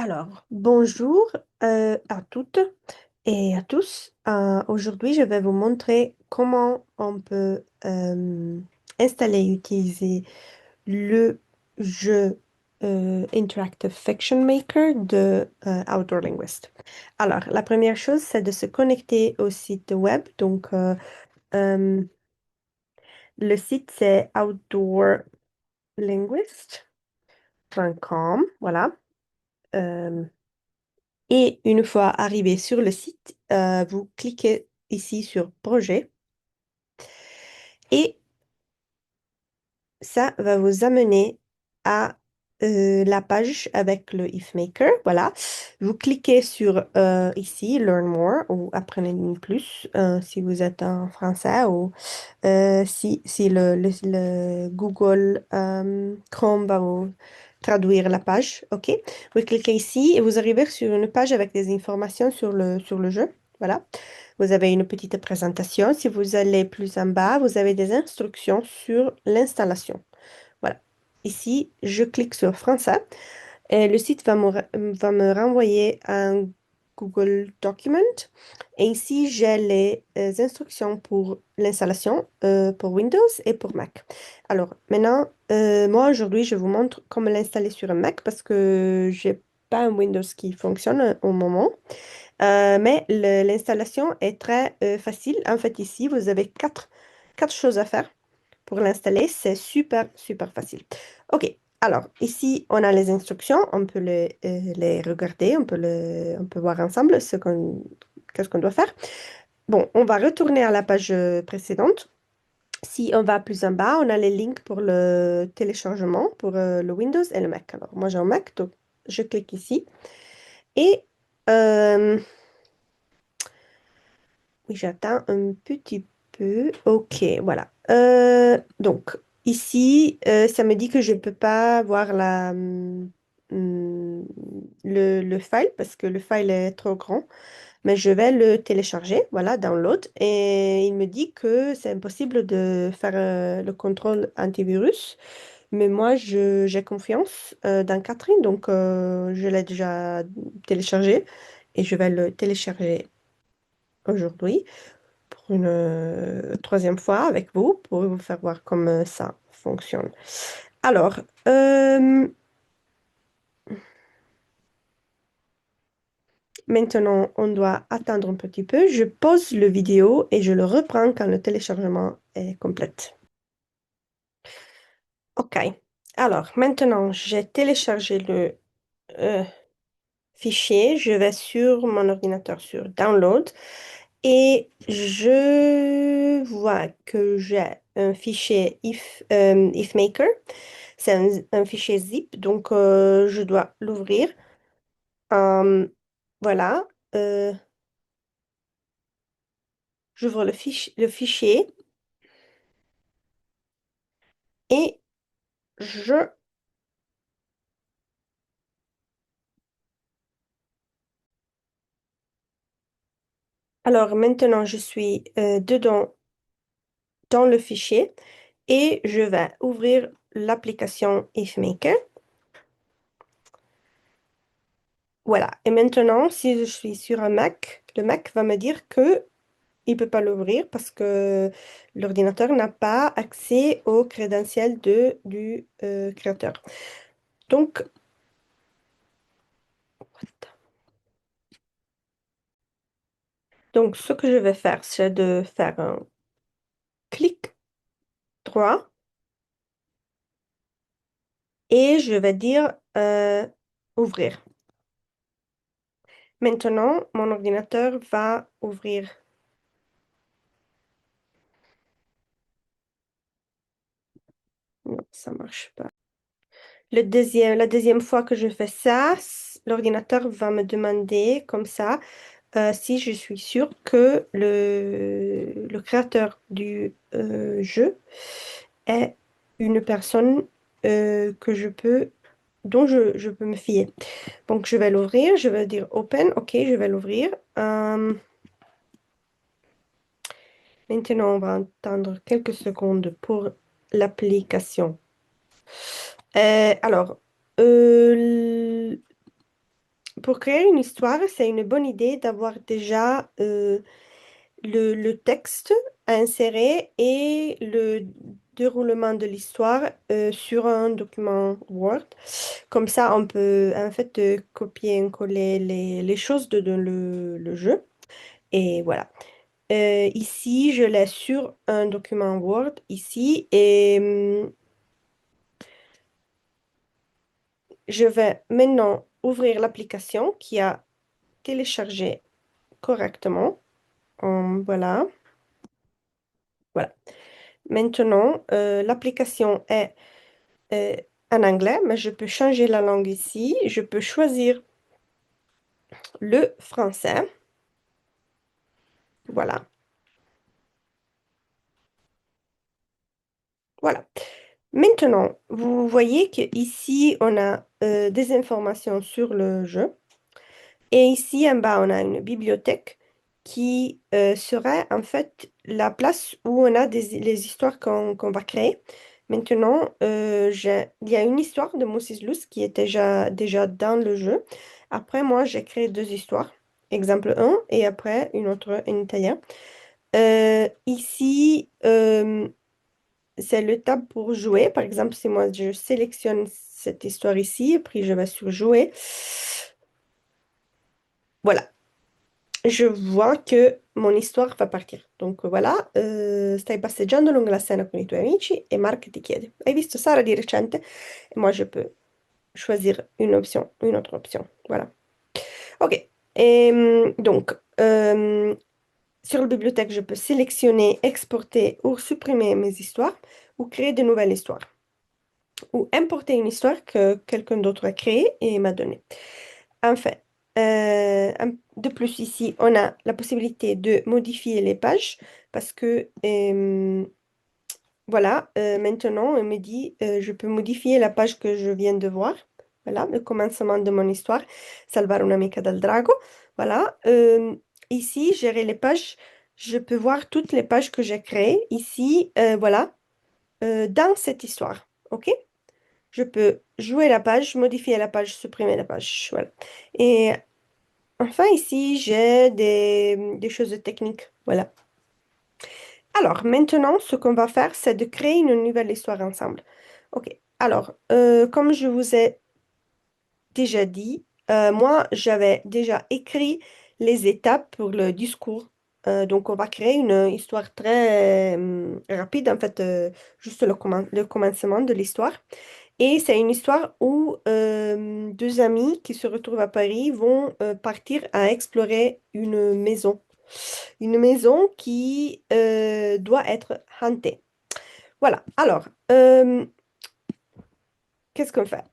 Alors, bonjour à toutes et à tous. Aujourd'hui, je vais vous montrer comment on peut installer et utiliser le jeu Interactive Fiction Maker de Outdoor Linguist. Alors, la première chose, c'est de se connecter au site web. Donc, euh, le site, c'est outdoorlinguist.com. Voilà. Euh, Et une fois arrivé sur le site, vous cliquez ici sur Projet et ça va vous amener à la page avec le If Maker. Voilà. Vous cliquez sur ici Learn More ou Apprenez plus si vous êtes en français ou si le Google Chrome va vous traduire la page. OK. Vous cliquez ici et vous arrivez sur une page avec des informations sur le jeu. Voilà. Vous avez une petite présentation. Si vous allez plus en bas, vous avez des instructions sur l'installation. Voilà. Ici, je clique sur Français et le site va me renvoyer un Google Document. Et ici, j'ai les instructions pour l'installation pour Windows et pour Mac. Alors, maintenant, moi, aujourd'hui, je vous montre comment l'installer sur un Mac parce que j'ai pas un Windows qui fonctionne au moment. Mais l'installation est très facile. En fait, ici, vous avez quatre choses à faire pour l'installer. C'est super, super facile. OK. Alors, ici, on a les instructions. On peut les regarder. On peut voir ensemble qu'est-ce qu'on doit faire. Bon, on va retourner à la page précédente. Si on va plus en bas, on a les links pour le téléchargement pour le Windows et le Mac. Alors, moi, j'ai un Mac, donc je clique ici. Et euh, oui, j'attends un petit peu. OK, voilà. Donc, ici, ça me dit que je ne peux pas voir le file parce que le file est trop grand. Mais je vais le télécharger, voilà, download. Et il me dit que c'est impossible de faire le contrôle antivirus. Mais moi, j'ai confiance dans Catherine, donc je l'ai déjà téléchargé et je vais le télécharger aujourd'hui pour une troisième fois avec vous pour vous faire voir comment ça fonctionne. Alors, maintenant, on doit attendre un petit peu. Je pause le vidéo et je le reprends quand le téléchargement est complet. OK. Alors, maintenant, j'ai téléchargé le euh, fichier. Je vais sur mon ordinateur sur Download et je vois que j'ai un fichier IfMaker. C'est un fichier zip, donc je dois l'ouvrir. Hum, voilà. Euh, J'ouvre le fichier et je... Alors maintenant, je suis dedans dans le fichier et je vais ouvrir l'application IfMaker. Voilà. Et maintenant, si je suis sur un Mac, le Mac va me dire que il peut pas l'ouvrir parce que l'ordinateur n'a pas accès aux crédentiels du créateur. Donc, donc, ce que je vais faire, c'est de faire un clic droit et je vais dire ouvrir. Maintenant, mon ordinateur va ouvrir. Non, ça marche pas. La deuxième fois que je fais ça, l'ordinateur va me demander comme ça si je suis sûre que le créateur du jeu est une personne que dont je peux me fier. Donc, je vais l'ouvrir, je vais dire Open, ok, je vais l'ouvrir. Maintenant, on va attendre quelques secondes pour l'application. Alors, pour créer une histoire, c'est une bonne idée d'avoir déjà le texte à insérer et le déroulement de l'histoire sur un document Word. Comme ça, on peut en fait copier et coller les choses de le jeu. Et voilà. Ici, je l'ai sur un document Word ici et je vais maintenant ouvrir l'application qui a téléchargé correctement. Voilà. Voilà. Maintenant, l'application est euh, en anglais, mais je peux changer la langue ici. Je peux choisir le français. Voilà. Voilà. Maintenant, vous voyez qu'ici, on a des informations sur le jeu. Et ici, en bas, on a une bibliothèque qui serait en fait la place où on a les histoires qu'on va créer. Maintenant, il y a une histoire de Moses Luz qui est déjà dans le jeu. Après, moi, j'ai créé deux histoires. Exemple un et après une autre en italien. Ici, c'est le tab pour jouer. Par exemple, si moi, je sélectionne cette histoire ici, puis je vais sur jouer. Voilà. Je vois que mon histoire va partir. Donc voilà, stai passeggiando lungo la scena con i tuoi amici et Mark ti chiede, hai visto Sara di recente? Et moi, je peux choisir une option, une autre option. Voilà. OK. Et donc, sur la bibliothèque, je peux sélectionner, exporter ou supprimer mes histoires ou créer de nouvelles histoires ou importer une histoire que quelqu'un d'autre a créée et m'a donnée. Enfin, de plus ici, on a la possibilité de modifier les pages parce que voilà, maintenant, on me dit, je peux modifier la page que je viens de voir. Voilà, le commencement de mon histoire, Salvare un'amica dal drago. Voilà, ici, gérer les pages, je peux voir toutes les pages que j'ai créées ici, voilà, dans cette histoire. OK? Je peux jouer la page, modifier la page, supprimer la page. Voilà. Et enfin, ici, j'ai des choses techniques. Voilà. Alors, maintenant, ce qu'on va faire, c'est de créer une nouvelle histoire ensemble. OK. Alors, comme je vous ai déjà dit, moi, j'avais déjà écrit les étapes pour le discours. Donc, on va créer une histoire très rapide, en fait, juste le commencement de l'histoire. Et c'est une histoire où deux amis qui se retrouvent à Paris vont partir à explorer une maison. Une maison qui doit être hantée. Voilà. Alors, qu'est-ce qu'on fait?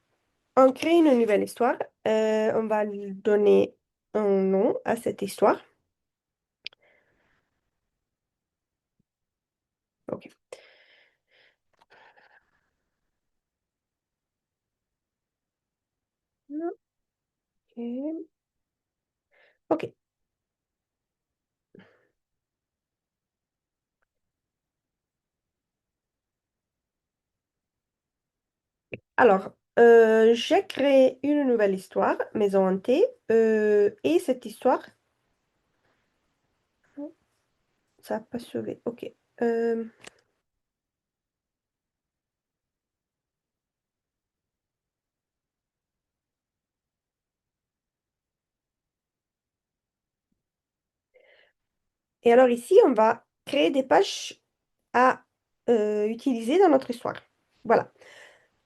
On crée une nouvelle histoire. On va lui donner un nom à cette histoire. OK. OK. OK. Alors, j'ai créé une nouvelle histoire, Maison hantée, et cette histoire, ça n'a pas sauvé. OK. Euh, Et alors ici, on va créer des pages à utiliser dans notre histoire. Voilà.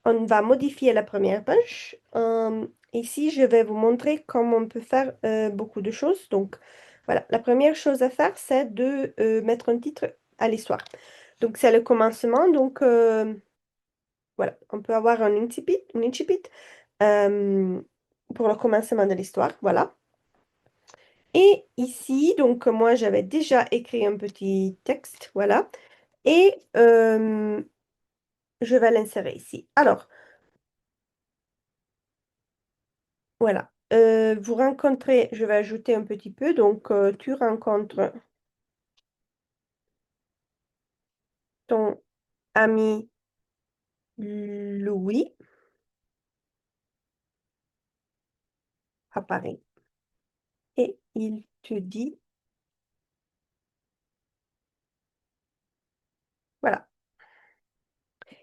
On va modifier la première page. Ici, je vais vous montrer comment on peut faire beaucoup de choses. Donc, voilà. La première chose à faire, c'est de mettre un titre à l'histoire. Donc, c'est le commencement. Donc, voilà. On peut avoir un incipit euh, pour le commencement de l'histoire. Voilà. Et ici, donc moi j'avais déjà écrit un petit texte, voilà, et je vais l'insérer ici. Alors, voilà. Vous rencontrez, je vais ajouter un petit peu, donc tu rencontres ton ami Louis. apparaît et il te dit, voilà,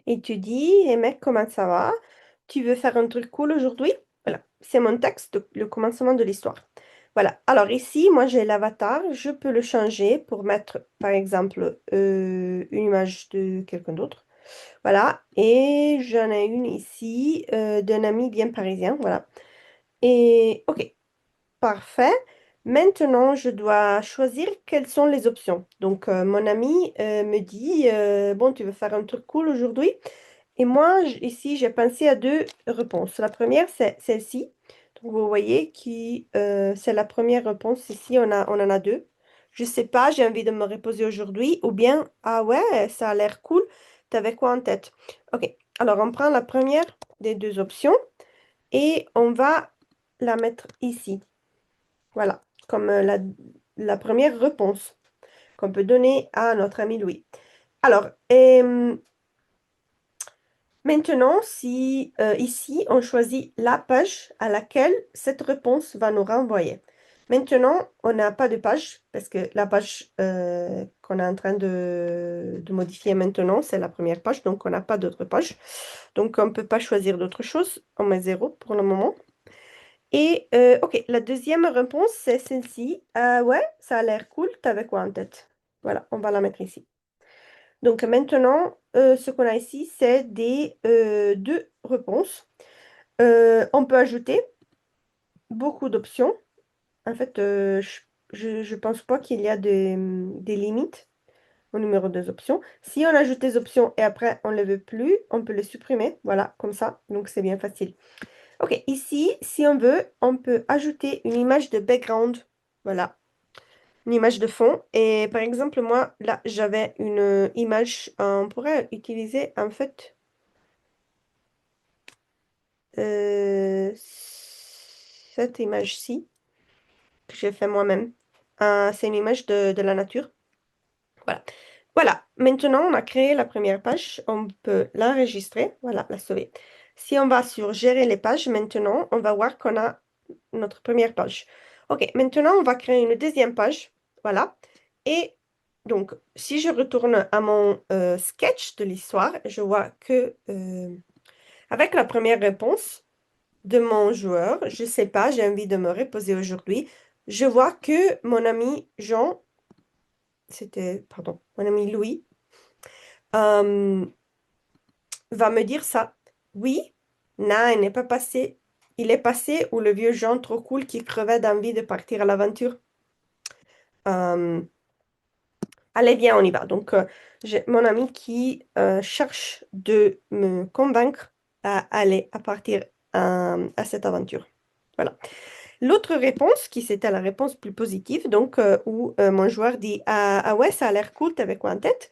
il te dit, eh mec, comment ça va? Tu veux faire un truc cool aujourd'hui? Voilà, c'est mon texte, le commencement de l'histoire. Voilà, alors ici, moi j'ai l'avatar, je peux le changer pour mettre, par exemple, une image de quelqu'un d'autre. Voilà, et j'en ai une ici d'un ami bien parisien, voilà. Et ok, parfait. Maintenant, je dois choisir quelles sont les options. Donc, mon ami me dit, bon, tu veux faire un truc cool aujourd'hui? Et moi, ici, j'ai pensé à deux réponses. La première, c'est celle-ci. Donc, vous voyez qui, c'est la première réponse. Ici, on en a deux. Je sais pas, j'ai envie de me reposer aujourd'hui. Ou bien, ah ouais, ça a l'air cool. T'avais quoi en tête? Ok, alors on prend la première des deux options et on va la mettre ici. Voilà, comme la première réponse qu'on peut donner à notre ami Louis. Alors, maintenant, si ici, on choisit la page à laquelle cette réponse va nous renvoyer. Maintenant, on n'a pas de page parce que la page qu'on est en train de modifier maintenant, c'est la première page, donc on n'a pas d'autre page. Donc, on ne peut pas choisir d'autre chose. On met 0 pour le moment. Et ok, la deuxième réponse, c'est celle-ci. Ouais, ça a l'air cool. T'avais quoi en tête? Voilà, on va la mettre ici. Donc maintenant, ce qu'on a ici, c'est des deux réponses. On peut ajouter beaucoup d'options. En fait, je pense pas qu'il y a des limites au numéro des options. Si on ajoute des options et après on ne les veut plus, on peut les supprimer. Voilà, comme ça. Donc c'est bien facile. Ok, ici, si on veut, on peut ajouter une image de background. Voilà, une image de fond. Et par exemple, moi, là, j'avais une image. On pourrait utiliser, en fait, cette image-ci que j'ai fait moi-même. C'est une image de la nature. Voilà. Voilà. Maintenant, on a créé la première page. On peut l'enregistrer. Voilà, la sauver. Si on va sur Gérer les pages, maintenant, on va voir qu'on a notre première page. Ok, maintenant, on va créer une deuxième page. Voilà. Et donc, si je retourne à mon sketch de l'histoire, je vois que avec la première réponse de mon joueur, je sais pas, j'ai envie de me reposer aujourd'hui, je vois que mon ami Jean, c'était, pardon, mon ami Louis, euh, va me dire ça. Oui, non, il n'est pas passé. Il est passé où le vieux Jean trop cool qui crevait d'envie de partir à l'aventure. Euh, Allez, viens, on y va. Donc, j'ai mon ami qui cherche de me convaincre à aller à partir à cette aventure. Voilà. L'autre réponse, qui c'était la réponse plus positive, donc où mon joueur dit ah ouais, ça a l'air cool, t'avais quoi en tête?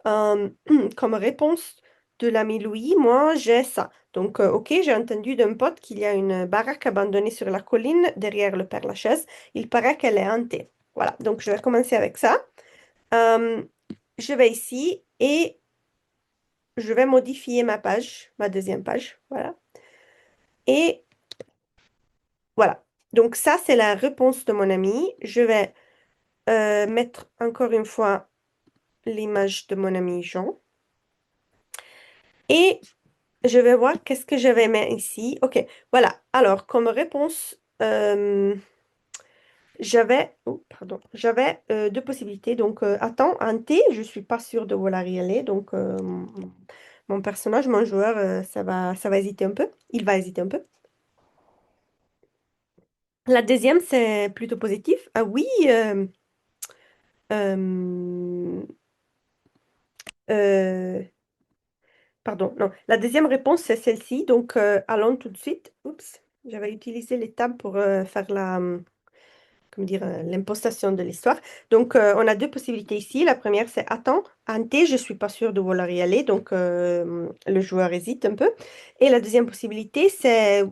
Euh, Comme réponse de l'ami Louis, moi j'ai ça. Donc, ok, j'ai entendu d'un pote qu'il y a une baraque abandonnée sur la colline derrière le Père Lachaise. Il paraît qu'elle est hantée. Voilà, donc je vais commencer avec ça. Euh, je vais ici et je vais modifier ma page, ma deuxième page. Voilà. Et voilà. Donc ça, c'est la réponse de mon ami. Je vais mettre encore une fois l'image de mon ami Jean. Et je vais voir qu'est-ce que je vais mettre ici. Ok, voilà. Alors, comme réponse, j'avais deux possibilités. Donc, attends, un T, je suis pas sûre de vouloir y aller. Donc, mon personnage, mon joueur, ça va hésiter un peu. Il va hésiter un peu. La deuxième, c'est plutôt positif. Ah oui, euh, euh, pardon, non. La deuxième réponse, c'est celle-ci. Donc, allons tout de suite. Oups, j'avais utilisé les tables pour faire comment dire, l'impostation de l'histoire. Donc, on a deux possibilités ici. La première, c'est attends, Ante, je suis pas sûre de vouloir y aller. Donc, le joueur hésite un peu. Et la deuxième possibilité, c'est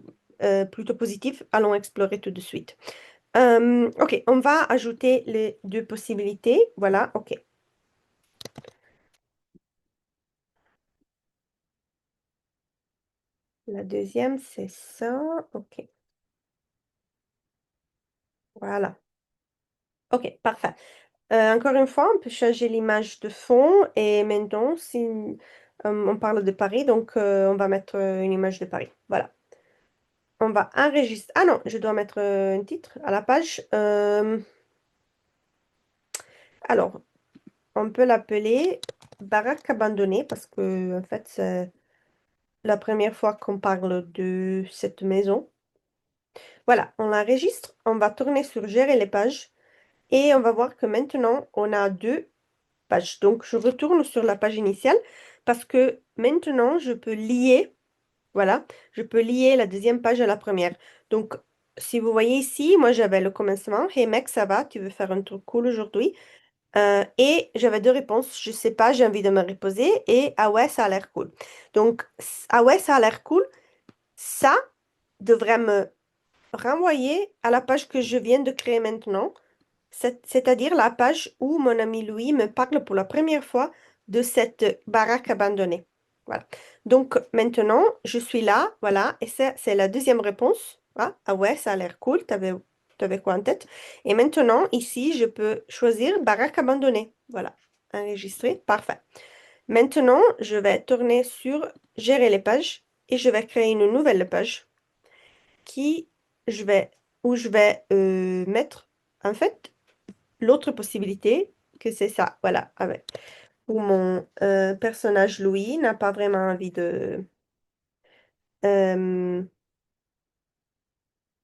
plutôt positif. Allons explorer tout de suite. Ok, on va ajouter les deux possibilités. Voilà, ok. La deuxième, c'est ça. Ok. Voilà. OK, parfait. Encore une fois, on peut changer l'image de fond et maintenant, si on parle de Paris, donc on va mettre une image de Paris. Voilà. On va enregistrer. Ah non, je dois mettre un titre à la page. Alors, on peut l'appeler Baraque abandonnée parce que, en fait, c'est la première fois qu'on parle de cette maison. Voilà, on l'enregistre. On va tourner sur Gérer les pages et on va voir que maintenant, on a deux page. Donc, je retourne sur la page initiale parce que maintenant, je peux lier, voilà, je peux lier la deuxième page à la première. Donc, si vous voyez ici, moi, j'avais le commencement. Hey mec, ça va? Tu veux faire un truc cool aujourd'hui? Et j'avais deux réponses. Je sais pas, j'ai envie de me reposer. Et ah ouais, ça a l'air cool. Donc, ah ouais, ça a l'air cool. Ça devrait me renvoyer à la page que je viens de créer maintenant. C'est-à-dire la page où mon ami Louis me parle pour la première fois de cette baraque abandonnée. Voilà. Donc maintenant, je suis là, voilà, et c'est la deuxième réponse. Ah, ah ouais, ça a l'air cool, t'avais quoi en tête? Et maintenant, ici, je peux choisir baraque abandonnée. Voilà, enregistrer, parfait. Maintenant, je vais tourner sur gérer les pages et je vais créer une nouvelle page qui je vais, où je vais mettre, en fait, l'autre possibilité, que c'est ça, voilà, où mon personnage Louis n'a pas vraiment envie euh,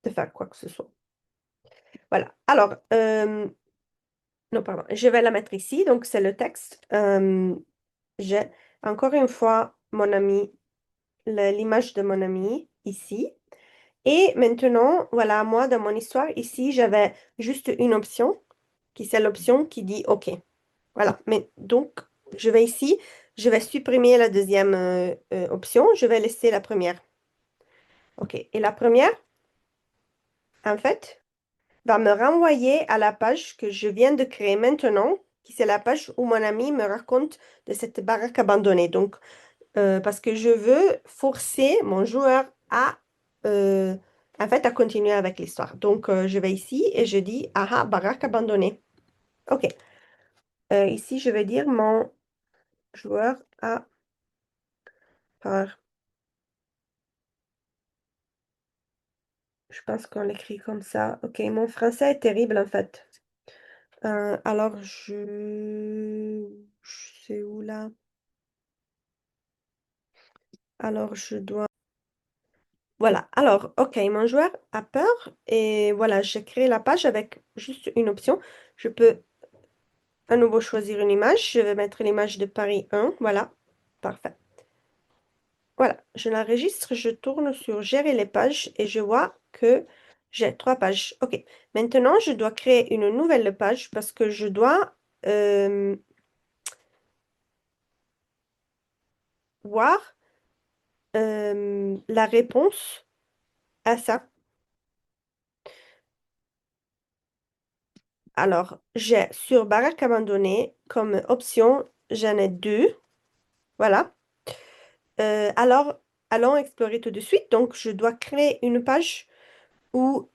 de faire quoi que ce soit. Voilà. Alors, non, pardon, je vais la mettre ici, donc c'est le texte. J'ai encore une fois mon ami, l'image de mon ami ici. Et maintenant, voilà, moi, dans mon histoire, ici, j'avais juste une option, qui c'est l'option qui dit OK. Voilà, mais donc, je vais ici, je vais supprimer la deuxième option, je vais laisser la première. OK, et la première, en fait, va me renvoyer à la page que je viens de créer maintenant, qui c'est la page où mon ami me raconte de cette baraque abandonnée. Donc, parce que je veux forcer mon joueur euh, en fait, à continuer avec l'histoire. Donc, je vais ici et je dis, ah ah, baraque abandonnée. OK. Ici, je vais dire mon joueur a peur. Je pense qu'on l'écrit comme ça. Ok, mon français est terrible en fait. Alors, je sais où là? Alors, je dois... Voilà. Alors, ok, mon joueur a peur. Et voilà, j'ai créé la page avec juste une option. Je peux à nouveau choisir une image. Je vais mettre l'image de Paris 1. Voilà. Parfait. Voilà, je l'enregistre, je tourne sur Gérer les pages et je vois que j'ai trois pages. OK, maintenant je dois créer une nouvelle page parce que je dois euh, voir la réponse à ça. Alors, j'ai sur Baraque abandonnée comme option, j'en ai deux. Voilà. Alors, allons explorer tout de suite. Donc, je dois créer une page où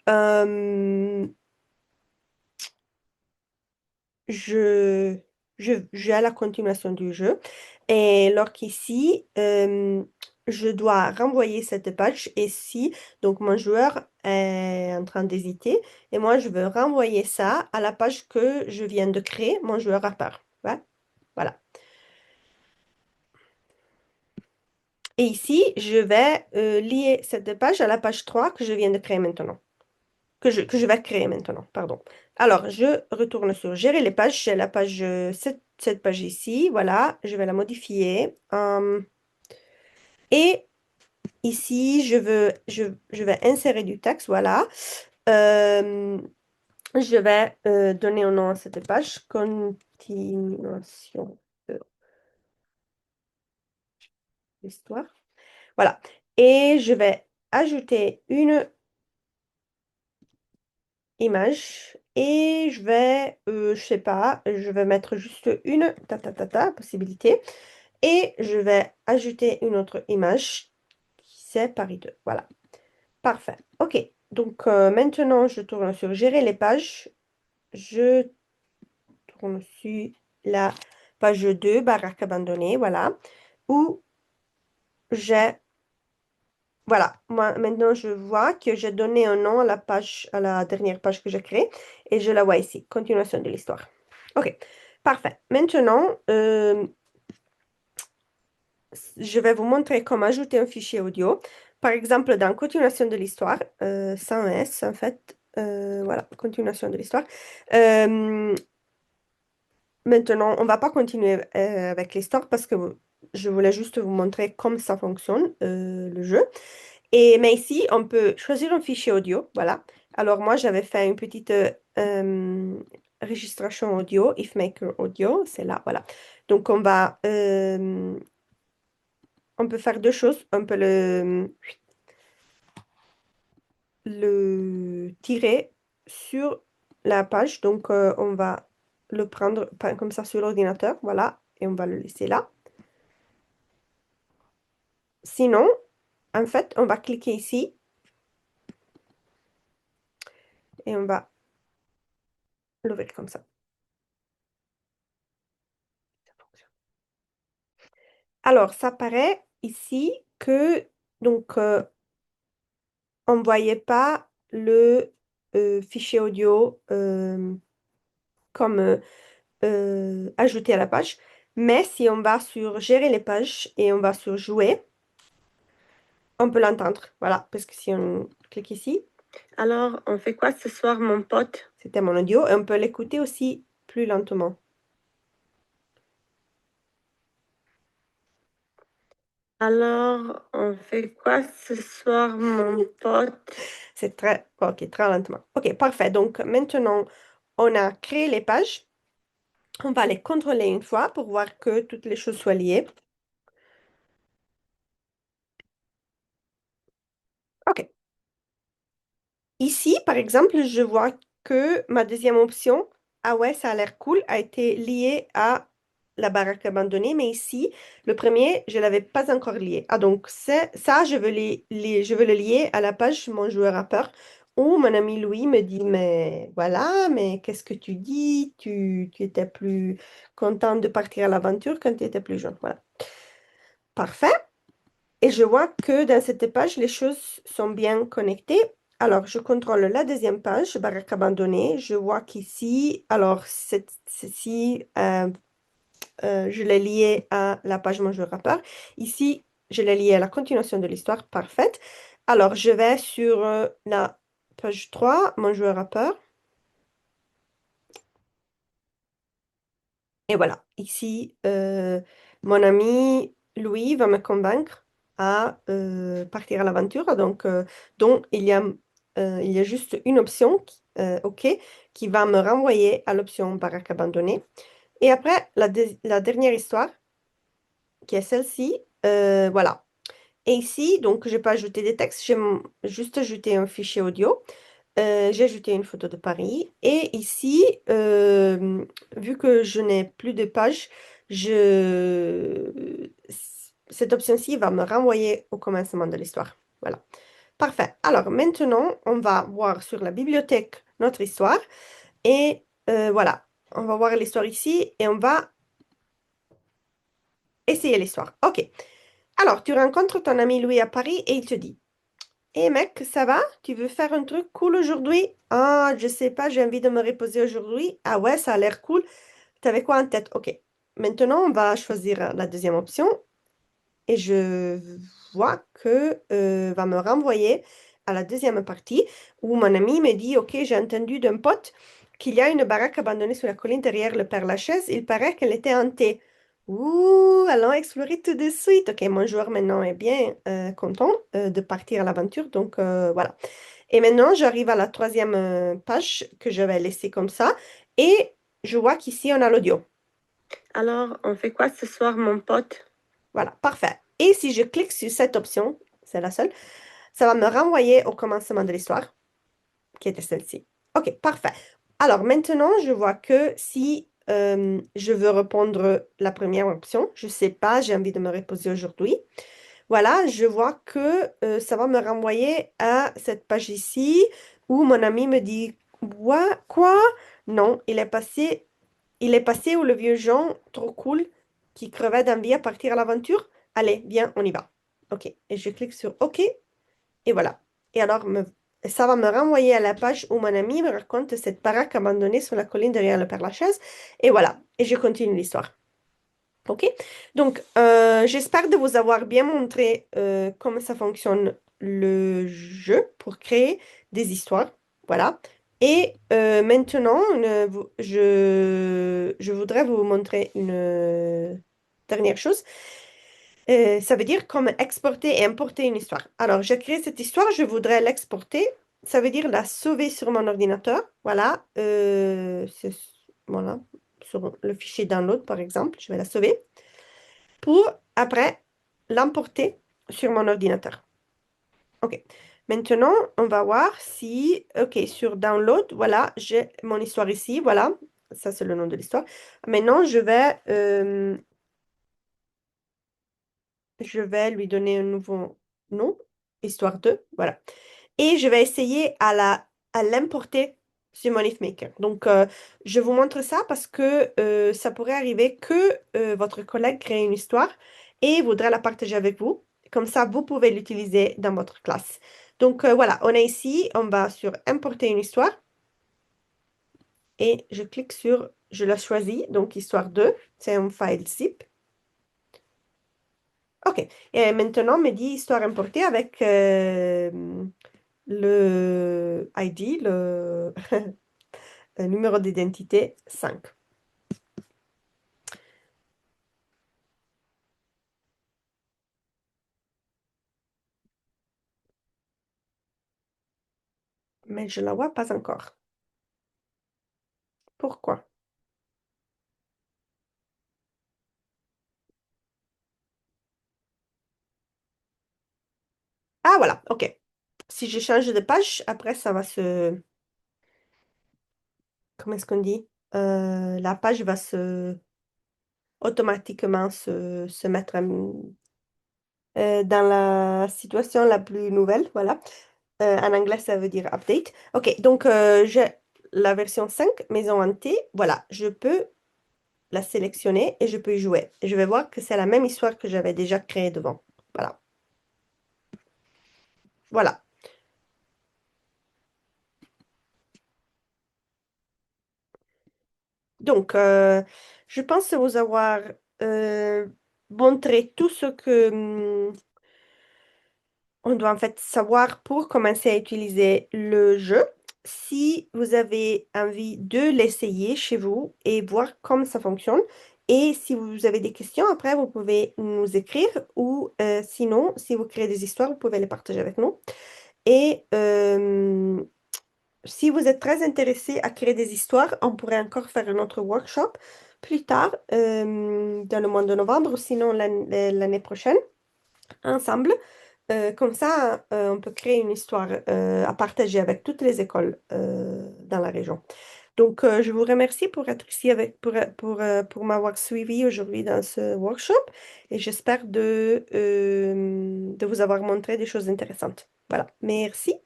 je, j'ai la continuation du jeu. Et alors qu'ici, je dois renvoyer cette page. Et si, donc mon joueur est en train d'hésiter, et moi je veux renvoyer ça à la page que je viens de créer, mon joueur a peur. Ouais, voilà. Et ici, je vais lier cette page à la page 3 que je viens de créer maintenant. Que je vais créer maintenant, pardon. Alors, je retourne sur Gérer les pages. J'ai la page, cette page ici, voilà. Je vais la modifier. Et ici, je vais insérer du texte, voilà. Euh, je vais donner un nom à cette page. Continuation de l'histoire. Voilà. Et je vais ajouter une image et je sais pas, je vais mettre juste une possibilité et je vais ajouter une autre image qui c'est Paris 2. Voilà, parfait. OK, Donc maintenant, je tourne sur Gérer les pages. Je tourne sur la page 2, baraque abandonnée, voilà. Où j'ai, voilà, moi maintenant je vois que j'ai donné un nom à la page, à la dernière page que j'ai créée. Et je la vois ici, continuation de l'histoire. Ok, parfait. Maintenant, je vais vous montrer comment ajouter un fichier audio. Par exemple, dans continuation de l'histoire, sans S en fait, voilà, continuation de l'histoire. Euh, Maintenant, on va pas continuer avec l'histoire parce que je voulais juste vous montrer comment ça fonctionne, le jeu. Mais ici, on peut choisir un fichier audio, voilà. Alors moi, j'avais fait une petite enregistration audio, IfMaker Audio, c'est là, voilà. Donc on peut faire deux choses. On peut le tirer sur la page. Donc, on va le prendre comme ça sur l'ordinateur. Voilà. Et on va le laisser là. Sinon, en fait, on va cliquer ici et on va l'ouvrir comme ça. Ça fonctionne. Alors, ça paraît ici que donc on ne voyait pas le fichier audio comme ajouté à la page. Mais si on va sur Gérer les pages et on va sur Jouer, on peut l'entendre. Voilà, parce que si on clique ici, alors on fait quoi ce soir, mon pote? C'était mon audio et on peut l'écouter aussi plus lentement. Alors, on fait quoi ce soir, mon pote? C'est très, ok, très lentement. Ok, parfait. Donc maintenant, on a créé les pages. On va les contrôler une fois pour voir que toutes les choses soient liées. Ok. Ici, par exemple, je vois que ma deuxième option, ah ouais, ça a l'air cool, a été liée à la baraque abandonnée. Mais ici, le premier, je ne l'avais pas encore lié. Ah, donc c'est ça, je veux le lier à la page Mon joueur a peur, où mon ami Louis me dit, mais voilà, mais qu'est-ce que tu dis? Tu étais plus contente de partir à l'aventure quand tu étais plus jeune. Voilà. Parfait. Et je vois que dans cette page, les choses sont bien connectées. Alors, je contrôle la deuxième page, baraque abandonnée. Je vois qu'ici, alors, ceci, je l'ai lié à la page Mon joueur a peur. Ici, je l'ai lié à la continuation de l'histoire. Parfaite. Alors, je vais sur la page 3, Mon joueur a peur. Et voilà, ici, mon ami Louis va me convaincre à partir à l'aventure. Donc il y a juste une option, OK, qui va me renvoyer à l'option baraque abandonnée. Et après, la dernière histoire, qui est celle-ci, voilà. Et ici, donc, je peux ajouter des textes, juste ajouté un fichier audio. J'ai ajouté une photo de Paris. Et ici, vu que je n'ai plus de page, cette option-ci va me renvoyer au commencement de l'histoire. Voilà. Parfait. Alors maintenant, on va voir sur la bibliothèque notre histoire. Et voilà, on va voir l'histoire ici et on va essayer l'histoire. OK. Alors, tu rencontres ton ami Louis à Paris et il te dit, hé mec, ça va? Tu veux faire un truc cool aujourd'hui? Ah, je sais pas, j'ai envie de me reposer aujourd'hui. Ah ouais, ça a l'air cool. T'avais quoi en tête? Ok. Maintenant, on va choisir la deuxième option et je vois que va me renvoyer à la deuxième partie où mon ami me dit, ok, j'ai entendu d'un pote qu'il y a une baraque abandonnée sur la colline derrière le Père Lachaise. Il paraît qu'elle était hantée. Ouh, allons explorer tout de suite. Ok, mon joueur maintenant est bien content de partir à l'aventure. Donc voilà. Et maintenant, j'arrive à la troisième page que je vais laisser comme ça. Et je vois qu'ici, on a l'audio. Alors, on fait quoi ce soir, mon pote? Voilà, parfait. Et si je clique sur cette option, c'est la seule, ça va me renvoyer au commencement de l'histoire, qui était celle-ci. OK, parfait. Alors maintenant, je vois que si je veux répondre la première option, je ne sais pas, j'ai envie de me reposer aujourd'hui. voilà, je vois que ça va me renvoyer à cette page ici où mon ami me dit, quoi? Non, il est passé où le vieux Jean, trop cool, qui crevait d'envie à partir à l'aventure. Allez, viens, on y va. OK. Et je clique sur OK. Et voilà. Et alors, ça va me renvoyer à la page où mon ami me raconte cette baraque abandonnée sur la colline derrière le Père-Lachaise. Et voilà. Et je continue l'histoire. OK? Donc, j'espère de vous avoir bien montré comment ça fonctionne le jeu pour créer des histoires. Voilà. Et maintenant, je voudrais vous montrer une dernière chose. Ça veut dire comme exporter et importer une histoire. Alors, j'ai créé cette histoire, je voudrais l'exporter. Ça veut dire la sauver sur mon ordinateur. Voilà. Voilà. Sur le fichier download, par exemple. Je vais la sauver pour après l'emporter sur mon ordinateur. OK. Maintenant, on va voir si, OK, sur Download, voilà, j'ai mon histoire ici, voilà. Ça, c'est le nom de l'histoire. Maintenant, je vais lui donner un nouveau nom, histoire 2, voilà. Et je vais essayer à l'importer sur mon IfMaker. Donc, je vous montre ça parce que ça pourrait arriver que votre collègue crée une histoire et voudra la partager avec vous. Comme ça, vous pouvez l'utiliser dans votre classe. Donc, voilà, on est ici, on va sur importer une histoire et je clique sur, je la choisis, donc histoire 2, c'est un file zip. OK. Et maintenant, on me dit histoire importée avec le ID, le numéro d'identité 5. Mais je la vois pas encore. Pourquoi? Ah, voilà, OK. Si je change de page, après, ça va se... Comment est-ce qu'on dit? La page va automatiquement se mettre dans la situation la plus nouvelle, voilà. En anglais, ça veut dire update. OK, donc j'ai la version 5, maison hantée. Voilà, je peux la sélectionner et je peux y jouer. Et je vais voir que c'est la même histoire que j'avais déjà créée devant. Voilà. Voilà. Donc, je pense vous avoir euh, montré tout ce que on doit en fait savoir pour commencer à utiliser le jeu. Si vous avez envie de l'essayer chez vous et voir comment ça fonctionne, et si vous avez des questions, après, vous pouvez nous écrire ou sinon, si vous créez des histoires, vous pouvez les partager avec nous. Et si vous êtes très intéressé à créer des histoires, on pourrait encore faire un autre workshop plus tard, dans le mois de novembre, ou sinon l'année prochaine, ensemble. Comme ça, on peut créer une histoire à partager avec toutes les écoles dans la région. Donc, je vous remercie pour être ici pour m'avoir suivi aujourd'hui dans ce workshop et j'espère de vous avoir montré des choses intéressantes. Voilà, merci.